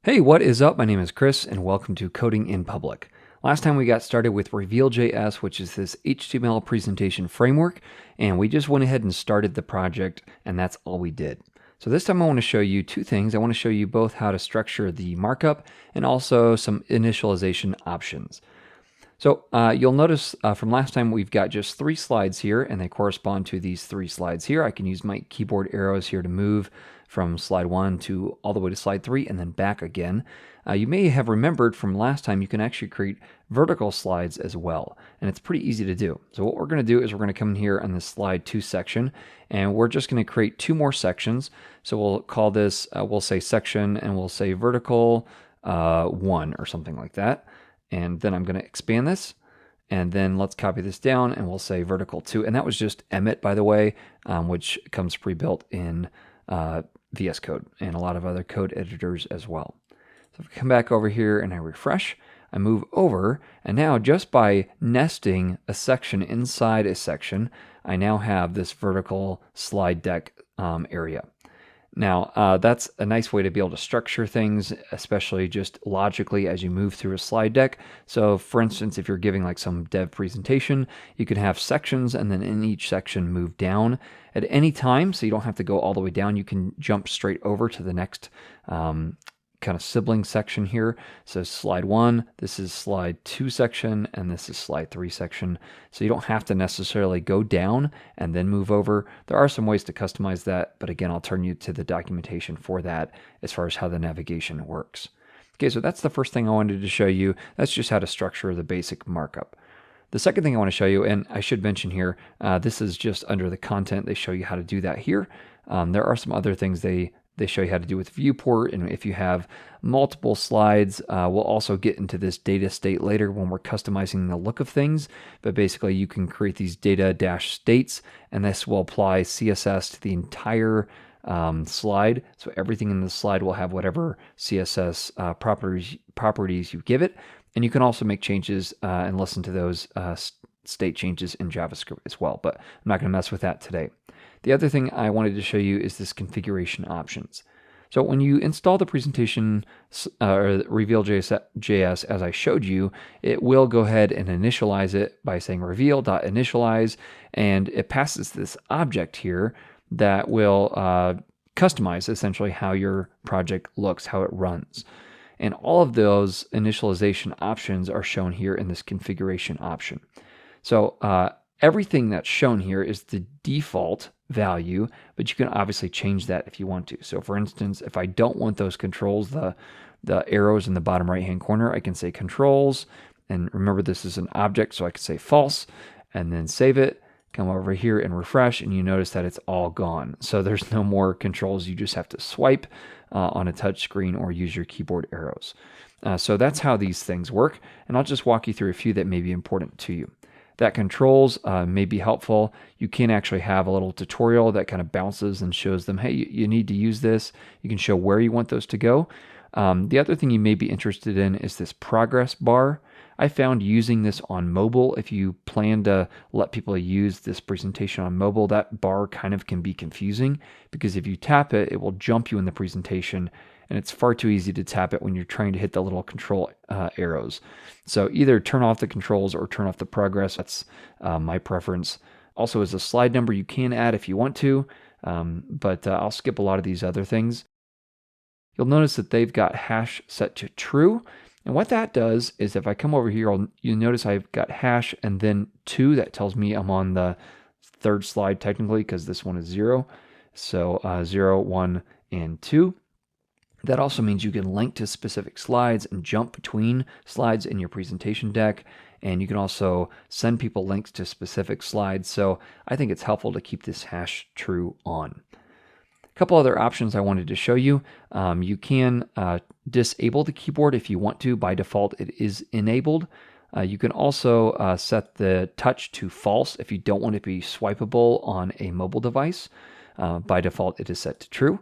Hey, what is up? My name is Chris, and welcome to Coding in Public. Last time we got started with Reveal.js, which is this HTML presentation framework, and we just went ahead and started the project, and that's all we did. So this time I want to show you two things. I want to show you both how to structure the markup and also some initialization options. So you'll notice from last time we've got just 3 slides here, and they correspond to these 3 slides here. I can use my keyboard arrows here to move from slide 1 to all the way to slide 3 and then back again. You may have remembered from last time you can actually create vertical slides as well, and it's pretty easy to do. So what we're going to do is we're going to come in here on the slide 2 section, and we're just going to create 2 more sections. So we'll call this, we'll say section, and we'll say vertical 1 or something like that. And then I'm going to expand this, and then let's copy this down, and we'll say vertical 2. And that was just Emmet, by the way, which comes pre-built in VS Code and a lot of other code editors as well. So if I come back over here and I refresh, I move over, and now just by nesting a section inside a section, I now have this vertical slide deck area. Now, that's a nice way to be able to structure things, especially just logically as you move through a slide deck. So for instance, if you're giving like some dev presentation, you can have sections, and then in each section move down at any time, so you don't have to go all the way down. You can jump straight over to the next kind of sibling section here. So slide 1, this is slide 2 section, and this is slide 3 section. So you don't have to necessarily go down and then move over. There are some ways to customize that, but again, I'll turn you to the documentation for that as far as how the navigation works. Okay, so that's the first thing I wanted to show you. That's just how to structure the basic markup. The second thing I want to show you, and I should mention here, this is just under the content. They show you how to do that here. There are some other things they show you how to do with viewport, and if you have multiple slides, we'll also get into this data state later when we're customizing the look of things, but basically you can create these data-states, and this will apply CSS to the entire slide, so everything in the slide will have whatever CSS properties you give it, and you can also make changes and listen to those state changes in JavaScript as well, but I'm not going to mess with that today. The other thing I wanted to show you is this configuration options. So when you install the presentation or Reveal.js as I showed you, it will go ahead and initialize it by saying reveal.initialize, and it passes this object here that will customize essentially how your project looks, how it runs. And all of those initialization options are shown here in this configuration option. So everything that's shown here is the default value, but you can obviously change that if you want to. So for instance, if I don't want those controls, the arrows in the bottom right hand corner, I can say controls, and remember this is an object, so I can say false, and then save it, come over here and refresh, and you notice that it's all gone. So there's no more controls. You just have to swipe on a touch screen or use your keyboard arrows. So that's how these things work, and I'll just walk you through a few that may be important to you. That controls may be helpful. You can actually have a little tutorial that kind of bounces and shows them, hey, you need to use this. You can show where you want those to go. The other thing you may be interested in is this progress bar. I found using this on mobile, if you plan to let people use this presentation on mobile, that bar kind of can be confusing, because if you tap it, it will jump you in the presentation, and it's far too easy to tap it when you're trying to hit the little control arrows. So either turn off the controls or turn off the progress. That's my preference. Also, as a slide number, you can add if you want to, but I'll skip a lot of these other things. You'll notice that they've got hash set to true. And what that does is if I come over here, you'll notice I've got hash and then 2. That tells me I'm on the 3rd slide technically, because this one is 0. So 0, 1, and 2. That also means you can link to specific slides and jump between slides in your presentation deck. And you can also send people links to specific slides. So I think it's helpful to keep this hash true on. A couple other options I wanted to show you. You can disable the keyboard if you want to. By default, it is enabled. You can also set the touch to false if you don't want it to be swipeable on a mobile device. By default, it is set to true.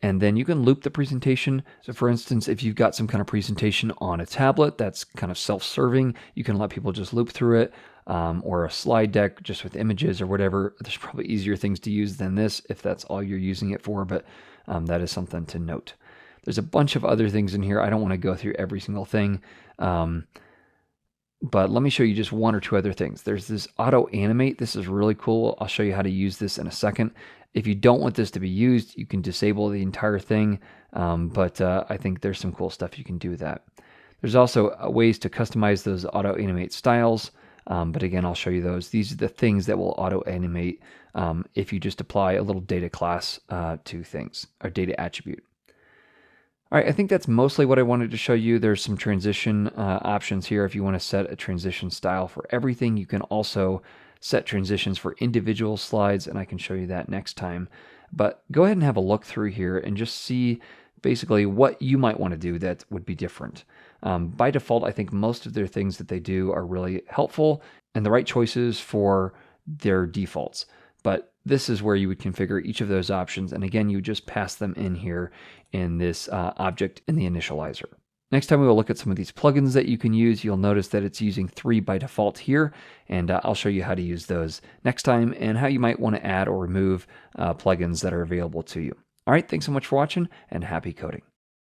And then you can loop the presentation. So for instance, if you've got some kind of presentation on a tablet that's kind of self-serving, you can let people just loop through it, or a slide deck just with images or whatever. There's probably easier things to use than this if that's all you're using it for, but that is something to note. There's a bunch of other things in here. I don't want to go through every single thing. But let me show you just one or two other things. There's this auto animate. This is really cool. I'll show you how to use this in a second. If you don't want this to be used, you can disable the entire thing. But I think there's some cool stuff you can do with that. There's also ways to customize those auto animate styles. But again, I'll show you those. These are the things that will auto animate if you just apply a little data class to things, or data attribute. All right, I think that's mostly what I wanted to show you. There's some transition options here. If you want to set a transition style for everything, you can also set transitions for individual slides, and I can show you that next time. But go ahead and have a look through here and just see basically what you might want to do that would be different. By default, I think most of their things that they do are really helpful and the right choices for their defaults. But this is where you would configure each of those options. And again, you just pass them in here in this object in the initializer. Next time we will look at some of these plugins that you can use. You'll notice that it's using 3 by default here, and I'll show you how to use those next time and how you might want to add or remove plugins that are available to you. All right, thanks so much for watching, and happy coding.